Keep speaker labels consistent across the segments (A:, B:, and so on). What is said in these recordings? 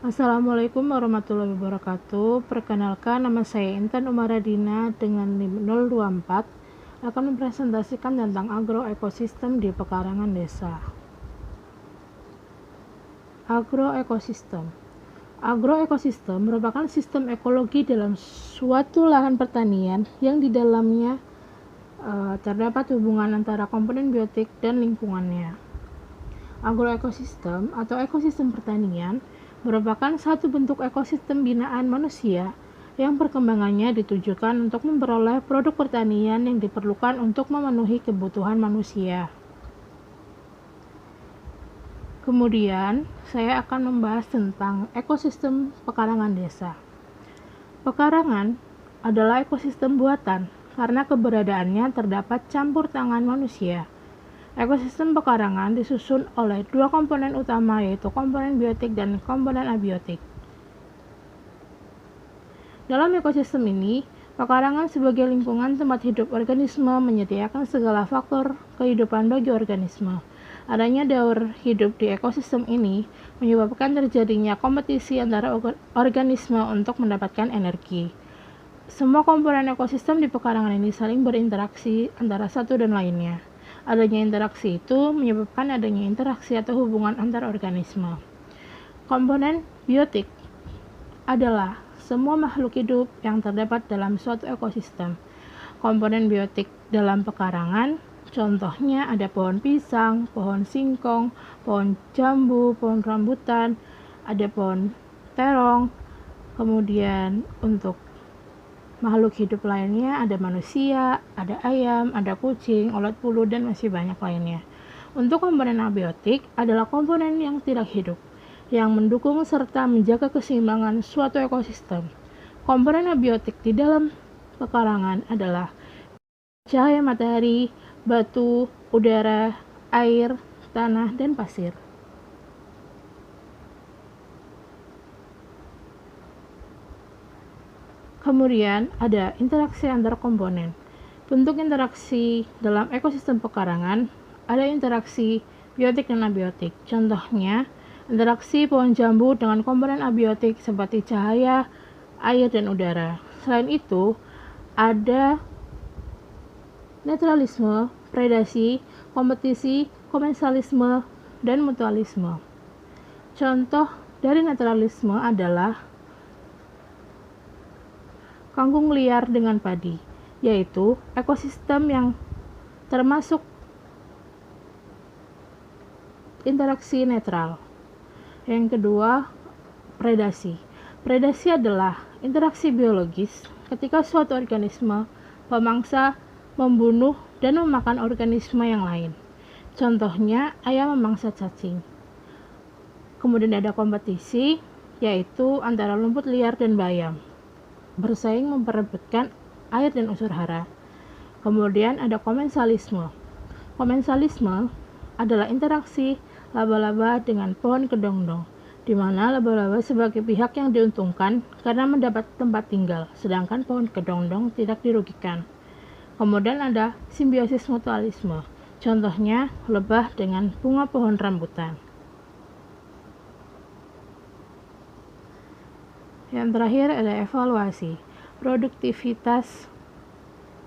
A: Assalamualaikum warahmatullahi wabarakatuh. Perkenalkan, nama saya Intan Umaradina dengan NIM 024 akan mempresentasikan tentang agroekosistem di pekarangan desa. Agroekosistem merupakan sistem ekologi dalam suatu lahan pertanian yang di dalamnya terdapat hubungan antara komponen biotik dan lingkungannya. Agroekosistem atau ekosistem pertanian merupakan satu bentuk ekosistem binaan manusia yang perkembangannya ditujukan untuk memperoleh produk pertanian yang diperlukan untuk memenuhi kebutuhan manusia. Kemudian, saya akan membahas tentang ekosistem pekarangan desa. Pekarangan adalah ekosistem buatan karena keberadaannya terdapat campur tangan manusia. Ekosistem pekarangan disusun oleh dua komponen utama, yaitu komponen biotik dan komponen abiotik. Dalam ekosistem ini, pekarangan sebagai lingkungan tempat hidup organisme menyediakan segala faktor kehidupan bagi organisme. Adanya daur hidup di ekosistem ini menyebabkan terjadinya kompetisi antara organisme untuk mendapatkan energi. Semua komponen ekosistem di pekarangan ini saling berinteraksi antara satu dan lainnya. Adanya interaksi itu menyebabkan adanya interaksi atau hubungan antar organisme. Komponen biotik adalah semua makhluk hidup yang terdapat dalam suatu ekosistem. Komponen biotik dalam pekarangan, contohnya ada pohon pisang, pohon singkong, pohon jambu, pohon rambutan, ada pohon terong. Kemudian untuk makhluk hidup lainnya ada manusia, ada ayam, ada kucing, ulat bulu, dan masih banyak lainnya. Untuk komponen abiotik adalah komponen yang tidak hidup, yang mendukung serta menjaga keseimbangan suatu ekosistem. Komponen abiotik di dalam pekarangan adalah cahaya matahari, batu, udara, air, tanah, dan pasir. Kemudian ada interaksi antar komponen. Bentuk interaksi dalam ekosistem pekarangan ada interaksi biotik dan abiotik. Contohnya, interaksi pohon jambu dengan komponen abiotik seperti cahaya, air, dan udara. Selain itu, ada netralisme, predasi, kompetisi, komensalisme, dan mutualisme. Contoh dari netralisme adalah kangkung liar dengan padi, yaitu ekosistem yang termasuk interaksi netral. Yang kedua, predasi. Predasi adalah interaksi biologis ketika suatu organisme pemangsa membunuh dan memakan organisme yang lain. Contohnya, ayam memangsa cacing. Kemudian ada kompetisi, yaitu antara rumput liar dan bayam, bersaing memperebutkan air dan unsur hara. Kemudian ada komensalisme. Komensalisme adalah interaksi laba-laba dengan pohon kedondong, di mana laba-laba sebagai pihak yang diuntungkan karena mendapat tempat tinggal, sedangkan pohon kedondong tidak dirugikan. Kemudian ada simbiosis mutualisme. Contohnya lebah dengan bunga pohon rambutan. Yang terakhir ada evaluasi. Produktivitas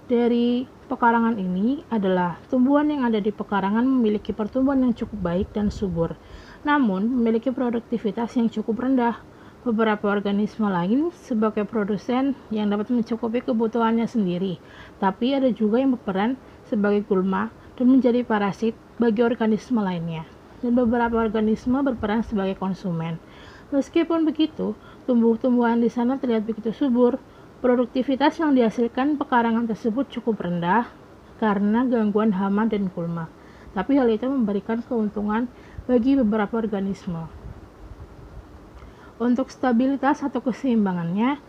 A: dari pekarangan ini adalah tumbuhan yang ada di pekarangan memiliki pertumbuhan yang cukup baik dan subur, namun memiliki produktivitas yang cukup rendah. Beberapa organisme lain sebagai produsen yang dapat mencukupi kebutuhannya sendiri, tapi ada juga yang berperan sebagai gulma dan menjadi parasit bagi organisme lainnya, dan beberapa organisme berperan sebagai konsumen. Meskipun begitu, tumbuh-tumbuhan di sana terlihat begitu subur. Produktivitas yang dihasilkan pekarangan tersebut cukup rendah karena gangguan hama dan gulma. Tapi hal itu memberikan keuntungan bagi beberapa organisme. Untuk stabilitas atau keseimbangannya,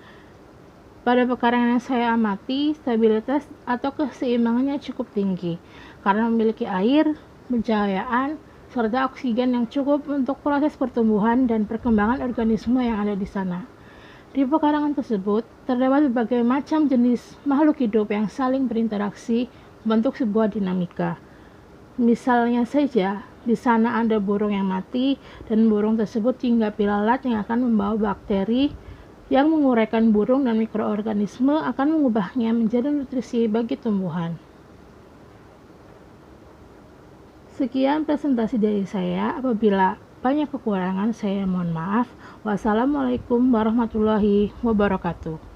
A: pada pekarangan yang saya amati, stabilitas atau keseimbangannya cukup tinggi karena memiliki air, pencahayaan, serta oksigen yang cukup untuk proses pertumbuhan dan perkembangan organisme yang ada di sana. Di pekarangan tersebut, terdapat berbagai macam jenis makhluk hidup yang saling berinteraksi membentuk sebuah dinamika. Misalnya saja, Di sana ada burung yang mati, dan burung tersebut hinggap lalat yang akan membawa bakteri yang menguraikan burung dan mikroorganisme akan mengubahnya menjadi nutrisi bagi tumbuhan. Sekian presentasi dari saya. Apabila banyak kekurangan, saya mohon maaf. Wassalamualaikum warahmatullahi wabarakatuh.